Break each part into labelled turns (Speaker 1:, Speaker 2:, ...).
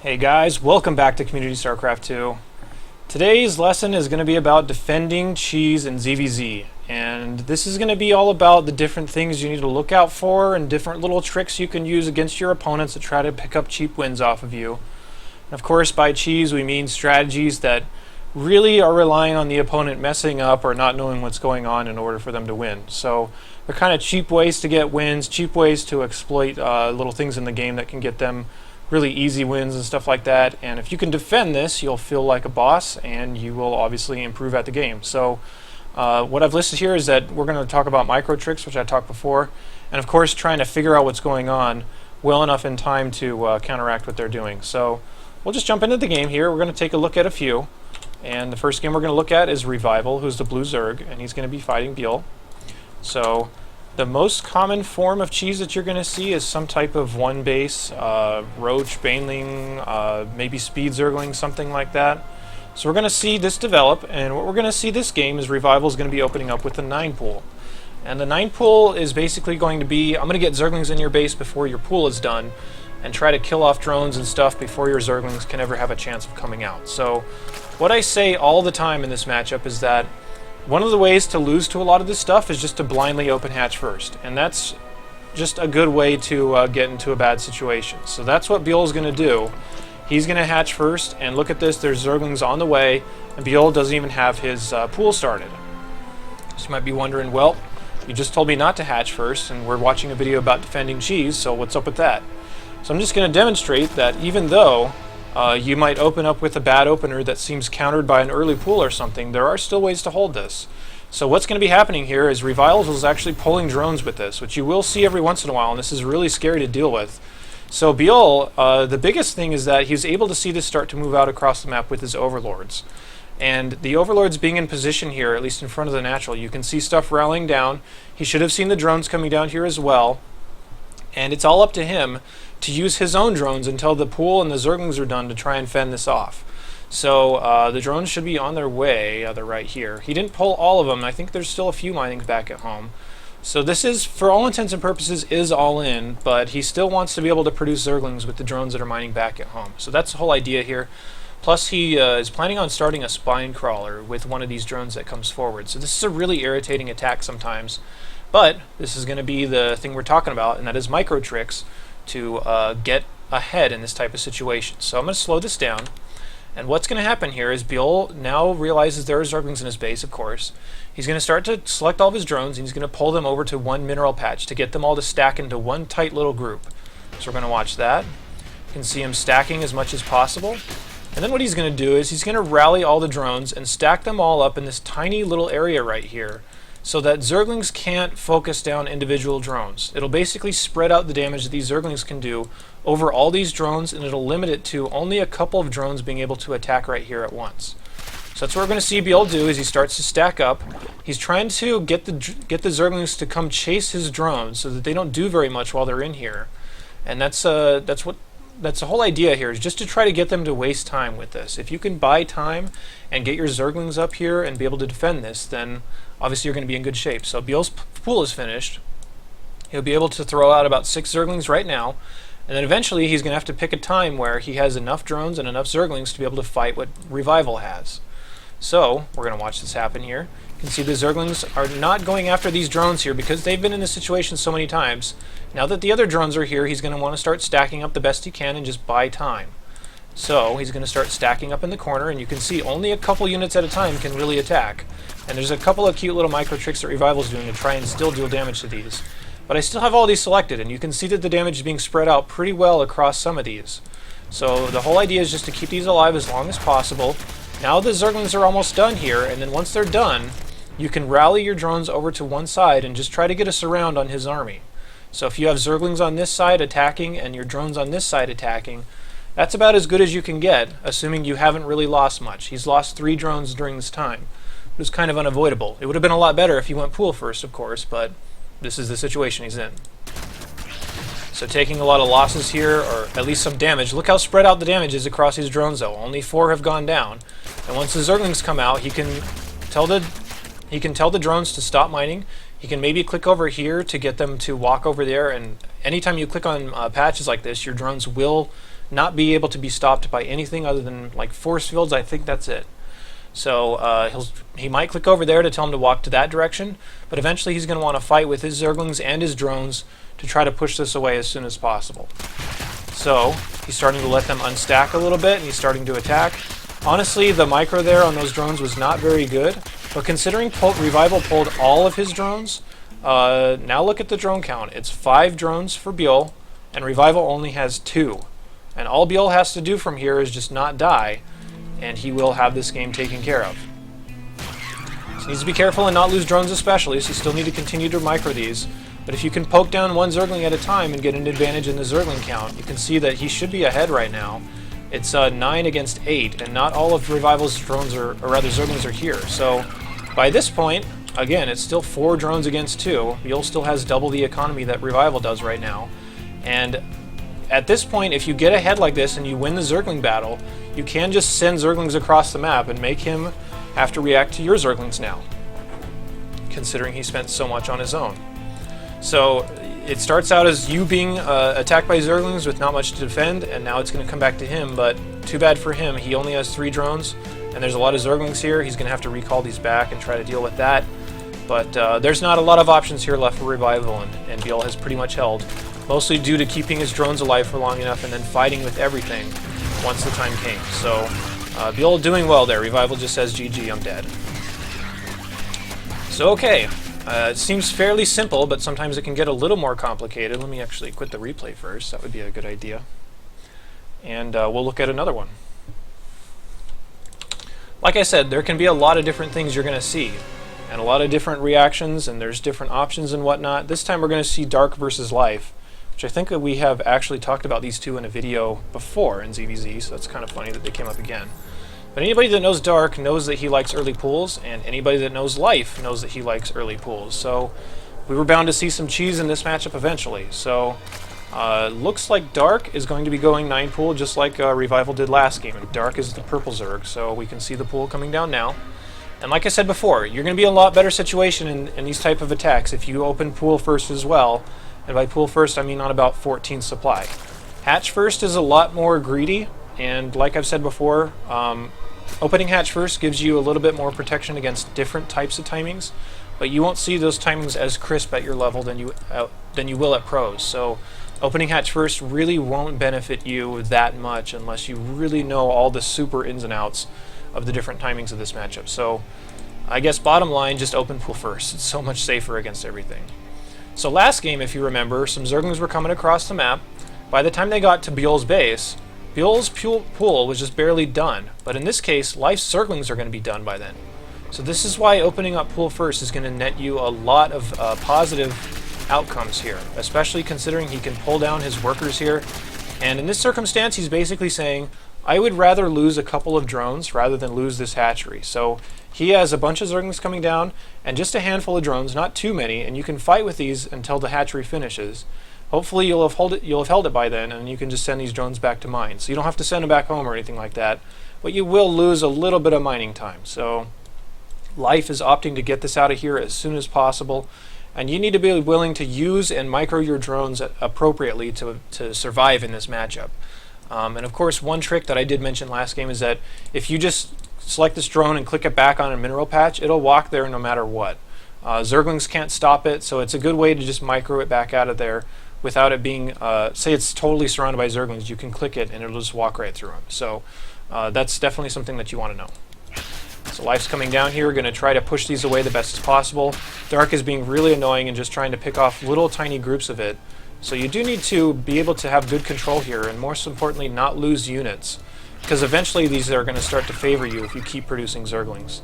Speaker 1: Hey guys, welcome back to Community Starcraft 2. Today's lesson is going to be about defending cheese in ZvZ, and this is going to be all about the different things you need to look out for and different little tricks you can use against your opponents to try to pick up cheap wins off of you. And of course, by cheese we mean strategies that really are relying on the opponent messing up or not knowing what's going on in order for them to win. So they're kind of cheap ways to get wins, cheap ways to exploit little things in the game that can get them really easy wins and stuff like that. And if you can defend this, you'll feel like a boss and you will obviously improve at the game. So what I've listed here is that we're going to talk about micro tricks, which I talked before, and of course trying to figure out what's going on well enough in time to counteract what they're doing. So we'll just jump into the game here. We're going to take a look at a few, and the first game we're going to look at is Revival, who's the blue Zerg, and he's going to be fighting Beal. So the most common form of cheese that you're going to see is some type of one base, roach, baneling, maybe speed zergling, something like that. So we're going to see this develop, and what we're going to see this game is Revival is going to be opening up with the 9 pool. And the 9 pool is basically going to be, I'm going to get zerglings in your base before your pool is done, and try to kill off drones and stuff before your zerglings can ever have a chance of coming out. So what I say all the time in this matchup is that one of the ways to lose to a lot of this stuff is just to blindly open hatch first, and that's just a good way to get into a bad situation. So that's what Beal is going to do. He's going to hatch first, and look at this, there's zerglings on the way, and Beal doesn't even have his pool started. So you might be wondering, well, you just told me not to hatch first, and we're watching a video about defending cheese, so what's up with that? So I'm just going to demonstrate that even though you might open up with a bad opener that seems countered by an early pool or something, there are still ways to hold this. So what's going to be happening here is Revival is actually pulling drones with this, which you will see every once in a while, and this is really scary to deal with. So Beal, the biggest thing is that he's able to see this start to move out across the map with his overlords. And the overlords being in position here, at least in front of the natural, you can see stuff rallying down. He should have seen the drones coming down here as well. And it's all up to him to use his own drones until the pool and the zerglings are done to try and fend this off. So the drones should be on their way. They're right here. He didn't pull all of them. I think there's still a few minings back at home. So this is, for all intents and purposes, is all in, but he still wants to be able to produce zerglings with the drones that are mining back at home. So that's the whole idea here. Plus he is planning on starting a spine crawler with one of these drones that comes forward. So this is a really irritating attack sometimes. But this is going to be the thing we're talking about, and that is micro tricks to get ahead in this type of situation. So I'm going to slow this down, and what's going to happen here is Beal now realizes there are zerglings in his base, of course. He's going to start to select all of his drones, and he's going to pull them over to one mineral patch to get them all to stack into one tight little group. So we're going to watch that. You can see him stacking as much as possible. And then what he's going to do is he's going to rally all the drones and stack them all up in this tiny little area right here, so that zerglings can't focus down individual drones. It'll basically spread out the damage that these zerglings can do over all these drones, and it'll limit it to only a couple of drones being able to attack right here at once. So that's what we're going to see Beal do as he starts to stack up. He's trying to get the zerglings to come chase his drones so that they don't do very much while they're in here. And that's the whole idea here, is just to try to get them to waste time with this. If you can buy time and get your zerglings up here and be able to defend this, then obviously you're going to be in good shape. So Beal's pool is finished. He'll be able to throw out about 6 zerglings right now, and then eventually he's going to have to pick a time where he has enough drones and enough zerglings to be able to fight what Revival has. So we're going to watch this happen here. You can see the zerglings are not going after these drones here because they've been in this situation so many times. Now that the other drones are here, he's going to want to start stacking up the best he can and just buy time. So he's going to start stacking up in the corner, and you can see only a couple units at a time can really attack. And there's a couple of cute little micro tricks that Revival's doing to try and still deal damage to these. But I still have all these selected, and you can see that the damage is being spread out pretty well across some of these. So the whole idea is just to keep these alive as long as possible. Now the zerglings are almost done here, and then once they're done, you can rally your drones over to one side and just try to get a surround on his army. So if you have zerglings on this side attacking and your drones on this side attacking, that's about as good as you can get, assuming you haven't really lost much. He's lost 3 drones during this time. It was kind of unavoidable. It would have been a lot better if he went pool first, of course, but this is the situation he's in. So taking a lot of losses here, or at least some damage. Look how spread out the damage is across these drones, though. Only 4 have gone down. And once the zerglings come out, he can tell the drones to stop mining. He can maybe click over here to get them to walk over there and anytime you click on patches like this, your drones will not be able to be stopped by anything other than like force fields. I think that's it. So he might click over there to tell him to walk to that direction, but eventually he's going to want to fight with his Zerglings and his drones to try to push this away as soon as possible. So he's starting to let them unstack a little bit, and he's starting to attack. Honestly, the micro there on those drones was not very good, but considering Revival pulled all of his drones, now look at the drone count. It's 5 drones for Bjorl, and Revival only has 2. And all Bjorl has to do from here is just not die, and he will have this game taken care of. So he needs to be careful and not lose drones especially, so you still need to continue to micro these. But if you can poke down one Zergling at a time and get an advantage in the Zergling count, you can see that he should be ahead right now. It's 9 against 8, and not all of Revival's drones or rather Zerglings are here. So by this point, again, it's still 4 drones against 2. Bjorl still has double the economy that Revival does right now. And at this point, if you get ahead like this and you win the Zergling battle, you can just send Zerglings across the map and make him have to react to your Zerglings now, considering he spent so much on his own. So it starts out as you being attacked by Zerglings with not much to defend, and now it's going to come back to him, but too bad for him. He only has 3 drones, and there's a lot of Zerglings here. He's going to have to recall these back and try to deal with that. But there's not a lot of options here left for Revival, and Bjorl has pretty much held, mostly due to keeping his drones alive for long enough and then fighting with everything once the time came. So Bjorl doing well there. Revival just says, GG, I'm dead. So okay. It seems fairly simple, but sometimes it can get a little more complicated. Let me actually quit the replay first. That would be a good idea. And we'll look at another one. Like I said, there can be a lot of different things you're going to see, and a lot of different reactions, and there's different options and whatnot. This time we're going to see Dark versus Life, which I think that we have actually talked about these two in a video before in ZvZ, so it's kind of funny that they came up again. But anybody that knows Dark knows that he likes early pools, and anybody that knows Life knows that he likes early pools. So we were bound to see some cheese in this matchup eventually. So looks like Dark is going to be going 9 pool just like Revival did last game. And Dark is the purple Zerg, so we can see the pool coming down now. And like I said before, you're going to be in a lot better situation in these type of attacks if you open pool first as well. And by pool first, I mean on about 14 supply. Hatch first is a lot more greedy, and like I've said before, opening hatch first gives you a little bit more protection against different types of timings, but you won't see those timings as crisp at your level than you will at pros. So opening hatch first really won't benefit you that much unless you really know all the super ins and outs of the different timings of this matchup. So I guess bottom line, just open pool first. It's so much safer against everything. So last game, if you remember, some Zerglings were coming across the map. By the time they got to Bjorl's base, Bjorl's pool was just barely done, but in this case, Life's Zerglings are going to be done by then. So this is why opening up pool first is going to net you a lot of positive outcomes here, especially considering he can pull down his workers here. And in this circumstance, he's basically saying, I would rather lose a couple of drones rather than lose this hatchery. So he has a bunch of Zerglings coming down and just a handful of drones, not too many, and you can fight with these until the hatchery finishes. Hopefully you'll have held it by then, and you can just send these drones back to mine. So you don't have to send them back home or anything like that, but you will lose a little bit of mining time. So Life is opting to get this out of here as soon as possible, and you need to be willing to use and micro your drones appropriately to survive in this matchup. And of course, one trick that I did mention last game is that if you just select this drone and click it back on a mineral patch, it'll walk there no matter what. Zerglings can't stop it, so it's a good way to just micro it back out of there without it being, say it's totally surrounded by Zerglings, you can click it and it'll just walk right through them. So that's definitely something that you want to know. So Life's coming down here, going to try to push these away the best as possible. Dark is being really annoying and just trying to pick off little tiny groups of it. So you do need to be able to have good control here, and most importantly, not lose units, because eventually these are going to start to favor you if you keep producing Zerglings.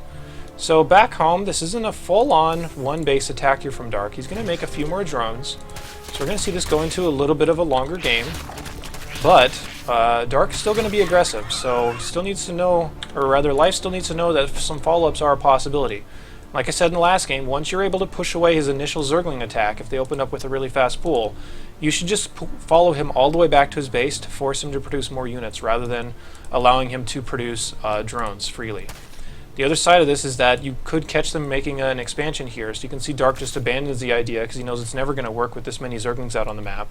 Speaker 1: So back home, this isn't a full-on one-base attack here from Dark. He's going to make a few more drones. So we're going to see this go into a little bit of a longer game. But Dark's still going to be aggressive, so still needs to know, or rather Life still needs to know that some follow-ups are a possibility. Like I said in the last game, once you're able to push away his initial Zergling attack, if they open up with a really fast pool, you should just follow him all the way back to his base to force him to produce more units rather than allowing him to produce drones freely. The other side of this is that you could catch them making an expansion here, so you can see Dark just abandons the idea because he knows it's never going to work with this many Zerglings out on the map.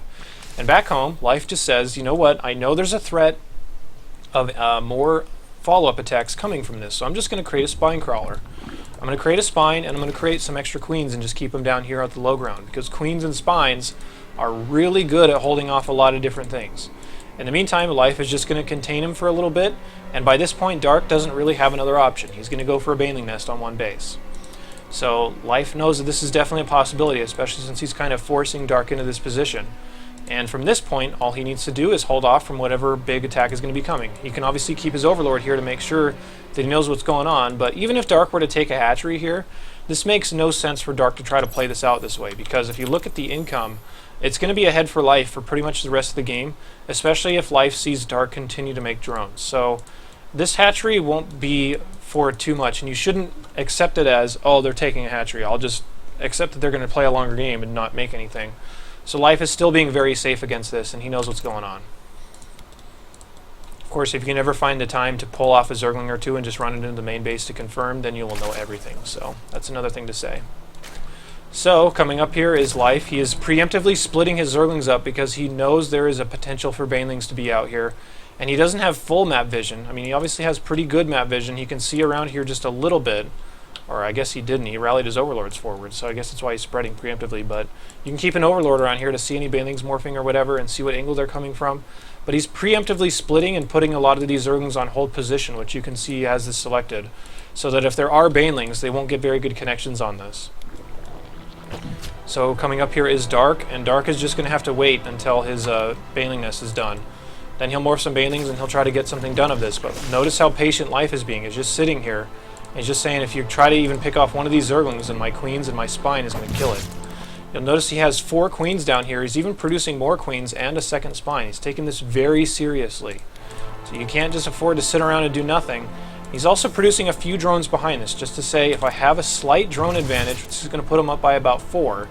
Speaker 1: And back home, Life just says, you know what, I know there's a threat of more follow-up attacks coming from this, so I'm just going to create a spine crawler. I'm going to create a spine, and I'm going to create some extra queens and just keep them down here at the low ground, because queens and spines are really good at holding off a lot of different things. In the meantime, Life is just going to contain him for a little bit, and by this point, Dark doesn't really have another option. He's going to go for a Baneling Nest on one base. So Life knows that this is definitely a possibility, especially since he's kind of forcing Dark into this position. And from this point, all he needs to do is hold off from whatever big attack is going to be coming. He can obviously keep his Overlord here to make sure that he knows what's going on, but even if Dark were to take a hatchery here, this makes no sense for Dark to try to play this out this way, because if you look at the income, it's going to be ahead for Life for pretty much the rest of the game, especially if Life sees Dark continue to make drones. So this hatchery won't be for too much, and you shouldn't accept it as, oh, they're taking a hatchery. I'll just accept that they're going to play a longer game and not make anything. So Life is still being very safe against this, and he knows what's going on. Of course, if you can ever find the time to pull off a Zergling or two and just run it into the main base to confirm, then you will know everything. So that's another thing to say. So, coming up here is Life. He is preemptively splitting his Zerglings up because he knows there is a potential for Banelings to be out here. And he doesn't have full map vision. I mean, he obviously has pretty good map vision. He can see around here just a little bit. Or I guess he didn't. He rallied his Overlords forward, so I guess that's why he's spreading preemptively. But you can keep an Overlord around here to see any Banelings morphing or whatever and see what angle they're coming from. But he's preemptively splitting and putting a lot of these Zerglings on hold position, which you can see he has this selected. So that if there are Banelings, they won't get very good connections on this. So coming up here is Dark, and Dark is just going to have to wait until his Baneling Nest is done. Then he'll morph some Banelings and he'll try to get something done of this. But notice how patient Life is being. He's just sitting here. And he's just saying, if you try to even pick off one of these Zerglings, then my queens and my spine is going to kill it. You'll notice he has 4 queens down here. He's even producing more queens and a second spine. He's taking this very seriously. So you can't just afford to sit around and do nothing. He's also producing a few drones behind this, just to say if I have a slight drone advantage, which is going to put him up by about 4,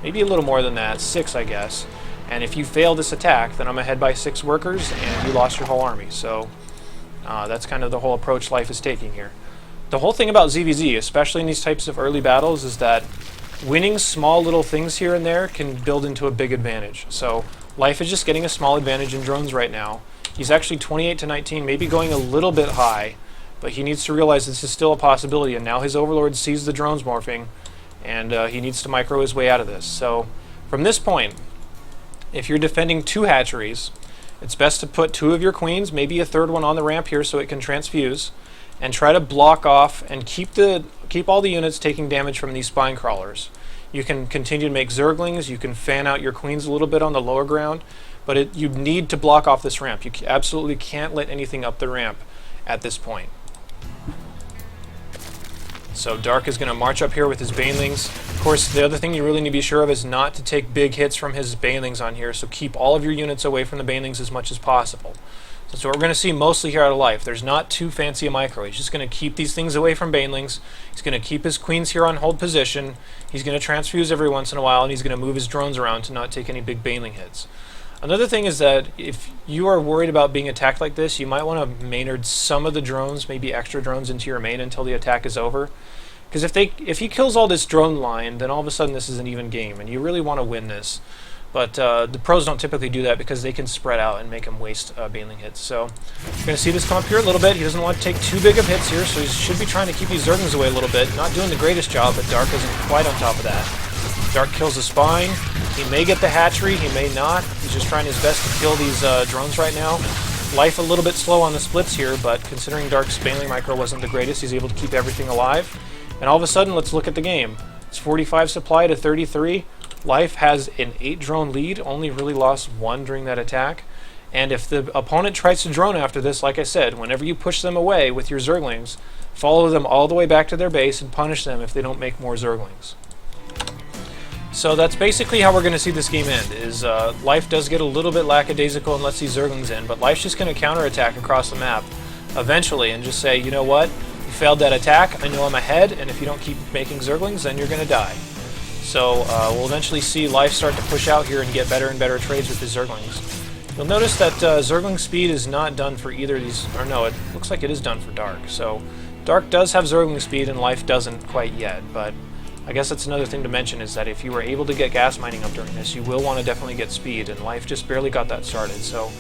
Speaker 1: maybe a little more than that, 6 I guess, and if you fail this attack, then I'm ahead by 6 workers and you lost your whole army. So that's kind of the whole approach Life is taking here. The whole thing about ZvZ, especially in these types of early battles, is that winning small little things here and there can build into a big advantage. So Life is just getting a small advantage in drones right now. He's actually 28 to 19, maybe going a little bit high, but he needs to realize this is still a possibility, and now his Overlord sees the drones morphing, and he needs to micro his way out of this. So from this point, if you're defending 2 hatcheries, it's best to put 2 of your queens, maybe a third one on the ramp here so it can transfuse, and try to block off and keep all the units taking damage from these spine crawlers. You can continue to make Zerglings, you can fan out your queens a little bit on the lower ground, but you need to block off this ramp. You absolutely can't let anything up the ramp at this point. So Dark is going to march up here with his Banelings. Of course, the other thing you really need to be sure of is not to take big hits from his Banelings on here, so keep all of your units away from the Banelings as much as possible. So that's what we're going to see mostly here out of Life. There's not too fancy a micro. He's just going to keep these things away from Banelings. He's going to keep his queens here on hold position. He's going to transfuse every once in a while, and he's going to move his drones around to not take any big Baneling hits. Another thing is that if you are worried about being attacked like this, you might want to Maynard some of the drones, maybe extra drones into your main until the attack is over. Because if he kills all this drone line, then all of a sudden this is an even game, and you really want to win this. But the pros don't typically do that because they can spread out and make him waste Baneling hits. So you're going to see this come up here a little bit. He doesn't want to take too big of hits here, so he should be trying to keep these Zerglings away a little bit. Not doing the greatest job, but Dark isn't quite on top of that. Dark kills the spine. He may get the hatchery, he may not. He's just trying his best to kill these drones right now. Life a little bit slow on the splits here, but considering Dark's Baneling micro wasn't the greatest, he's able to keep everything alive. And all of a sudden, let's look at the game. It's 45 supply to 33. Life has an 8 drone lead, only really lost 1 during that attack. And if the opponent tries to drone after this, like I said, whenever you push them away with your Zerglings, follow them all the way back to their base and punish them if they don't make more Zerglings. So that's basically how we're going to see this game end, is Life does get a little bit lackadaisical and lets these Zerglings in, but Life's just going to counterattack across the map eventually and just say, you know what, you failed that attack, I know I'm ahead, and if you don't keep making Zerglings, then you're going to die. So we'll eventually see Life start to push out here and get better and better trades with his Zerglings. You'll notice that Zergling speed is not done for either of these, or no, it looks like it is done for Dark. So Dark does have Zergling speed and Life doesn't quite yet, but I guess that's another thing to mention is that if you were able to get gas mining up during this, you will want to definitely get speed, and Life just barely got that started. So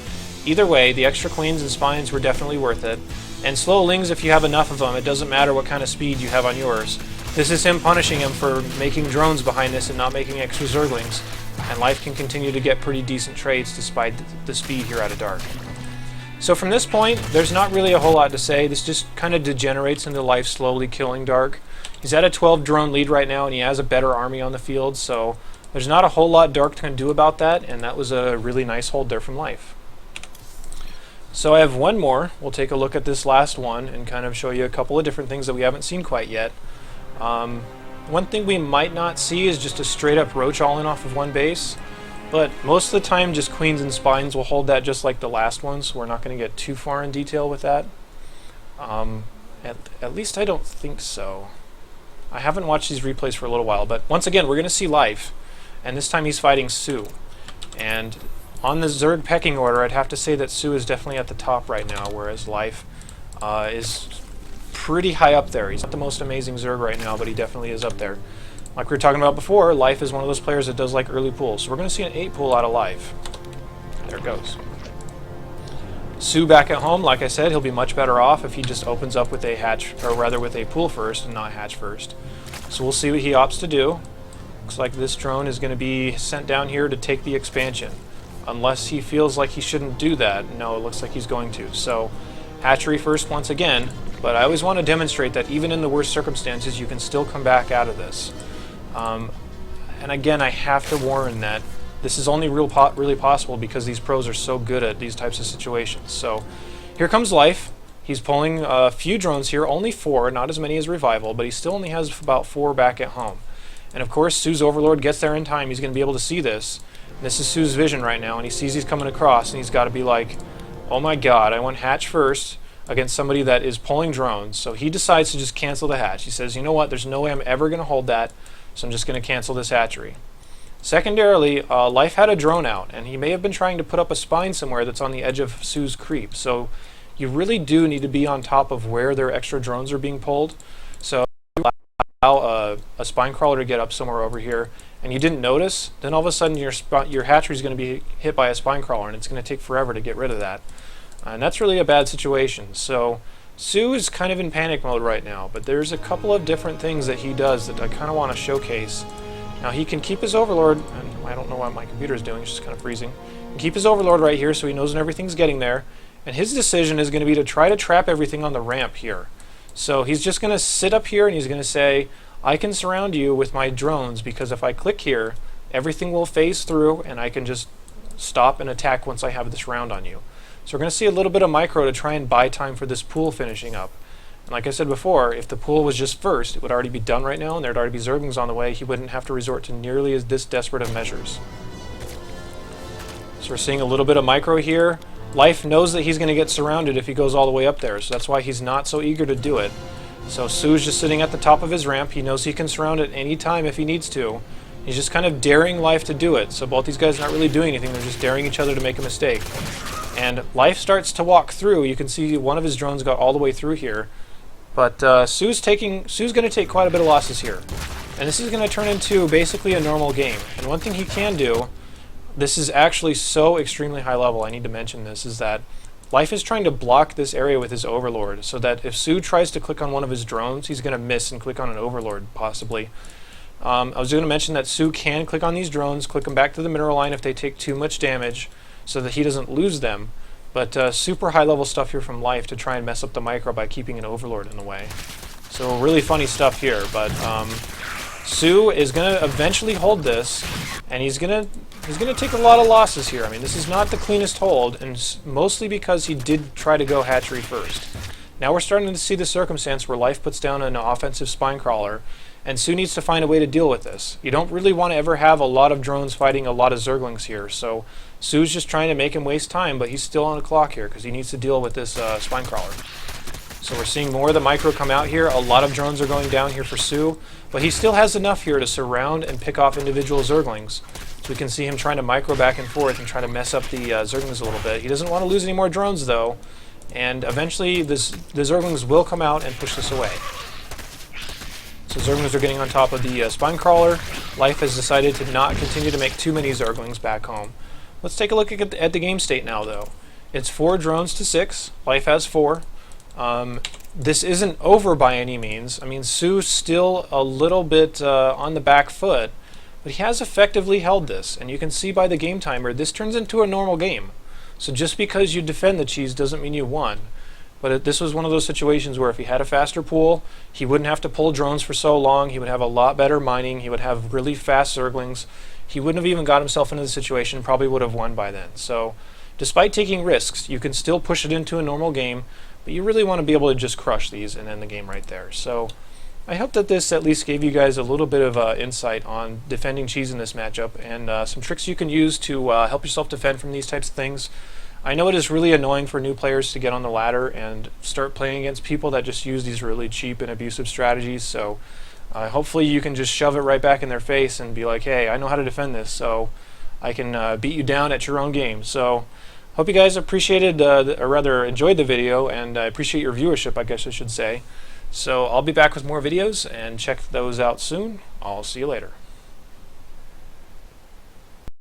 Speaker 1: either way, the extra queens and spines were definitely worth it. And slowlings, if you have enough of them, it doesn't matter what kind of speed you have on yours. This is him punishing him for making drones behind this and not making extra Zerglings, and Life can continue to get pretty decent trades despite the speed here out of Dark. So from this point, there's not really a whole lot to say. This just kind of degenerates into Life slowly killing Dark. He's at a 12 drone lead right now, and he has a better army on the field, so there's not a whole lot Dark can do about that, and that was a really nice hold there from Life. So I have one more. We'll take a look at this last one and kind of show you a couple of different things that we haven't seen quite yet. One thing we might not see is just a straight up roach all in off of one base, but most of the time just queens and spines will hold that just like the last one, so we're not going to get too far in detail with that. At least I don't think so. I haven't watched these replays for a little while, but once again we're going to see Life, and this time he's fighting Sue. And on the Zerg pecking order, I'd have to say that Sue is definitely at the top right now, whereas Life is pretty high up there. He's not the most amazing Zerg right now, but he definitely is up there. Like we were talking about before, Life is one of those players that does like early pools. So we're going to see an 8 pool out of Life. There it goes. Sue back at home, like I said, he'll be much better off if he just opens up with a hatch, or rather with a pool first and not hatch first. So we'll see what he opts to do. Looks like this drone is going to be sent down here to take the expansion. Unless he feels like he shouldn't do that. No, it looks like he's going to. So hatchery first once again, but I always want to demonstrate that even in the worst circumstances, you can still come back out of this. And again, I have to warn that this is only really possible because these pros are so good at these types of situations. So here comes Life. He's pulling a few drones here, only 4, not as many as Revival, but he still only has about 4 back at home. And of course, Sue's Overlord gets there in time. He's going to be able to see this. This is Sue's vision right now, and he sees he's coming across, and he's got to be like, oh my god, I went hatch first against somebody that is pulling drones. So he decides to just cancel the hatch. He says, you know what, there's no way I'm ever going to hold that, so I'm just going to cancel this hatchery. Secondarily, Life had a drone out, and he may have been trying to put up a spine somewhere that's on the edge of Sue's creep. So you really do need to be on top of where their extra drones are being pulled. So allow a spine crawler to get up somewhere over here, and you didn't notice, then all of a sudden your hatchery is going to be hit by a spine crawler, and it's going to take forever to get rid of that. And that's really a bad situation. So Sue is kind of in panic mode right now, but there's a couple of different things that he does that I kind of want to showcase. Now he can keep his Overlord, and I don't know what my computer is doing, it's just kind of freezing. He can keep his Overlord right here so he knows when everything's getting there, and his decision is going to be to try to trap everything on the ramp here. So he's just going to sit up here and he's going to say, I can surround you with my drones because if I click here, everything will phase through and I can just stop and attack once I have this round on you. So we're going to see a little bit of micro to try and buy time for this pool finishing up. And like I said before, if the pool was just first, it would already be done right now and there'd already be Zerglings on the way. He wouldn't have to resort to nearly as this desperate of measures. So we're seeing a little bit of micro here. Life knows that he's going to get surrounded if he goes all the way up there, so that's why he's not so eager to do it. So Sue's just sitting at the top of his ramp. He knows he can surround it any time if he needs to. He's just kind of daring Life to do it. So both these guys are not really doing anything. They're just daring each other to make a mistake. And Life starts to walk through. You can see one of his drones got all the way through here. But Sue's going to take quite a bit of losses here. And this is going to turn into basically a normal game. And one thing he can do, this is actually so extremely high level, I need to mention this, is that Life is trying to block this area with his Overlord, so that if Sue tries to click on one of his drones, he's going to miss and click on an Overlord, possibly. I was going to mention that Sue can click on these drones, click them back to the mineral line if they take too much damage, so that he doesn't lose them. But super high level stuff here from Life to try and mess up the micro by keeping an Overlord in the way. So really funny stuff here, but Sue is going to eventually hold this, and he's going to take a lot of losses here. I mean, this is not the cleanest hold, and mostly because he did try to go hatchery first. Now we're starting to see the circumstance where Life puts down an offensive spine crawler, and Sue needs to find a way to deal with this. You don't really want to ever have a lot of drones fighting a lot of Zerglings here, so Sue's just trying to make him waste time, but he's still on the clock here because he needs to deal with this spine crawler. So we're seeing more of the micro come out here. A lot of drones are going down here for Sue, but he still has enough here to surround and pick off individual Zerglings. So we can see him trying to micro back and forth and try to mess up the Zerglings a little bit. He doesn't want to lose any more drones though, and eventually the Zerglings will come out and push this away. So Zerglings are getting on top of the spine crawler. Life has decided to not continue to make too many Zerglings back home. Let's take a look at the game state now, though. It's 4 drones to 6. Life has 4. This isn't over by any means. I mean, Sue's still a little bit on the back foot, but he has effectively held this. And you can see by the game timer, this turns into a normal game. So just because you defend the cheese doesn't mean you won. But this was one of those situations where if he had a faster pool, he wouldn't have to pull drones for so long. He would have a lot better mining. He would have really fast Zerglings. He wouldn't have even got himself into the situation, probably would have won by then. So despite taking risks, you can still push it into a normal game, but you really want to be able to just crush these and end the game right there. So I hope that this at least gave you guys a little bit of insight on defending cheese in this matchup, and some tricks you can use to help yourself defend from these types of things. I know it is really annoying for new players to get on the ladder and start playing against people that just use these really cheap and abusive strategies, so hopefully you can just shove it right back in their face and be like, hey, I know how to defend this, so I can beat you down at your own game. So hope you guys appreciated, or rather enjoyed the video, and I appreciate your viewership, I guess I should say. So I'll be back with more videos, and check those out soon. I'll see you later.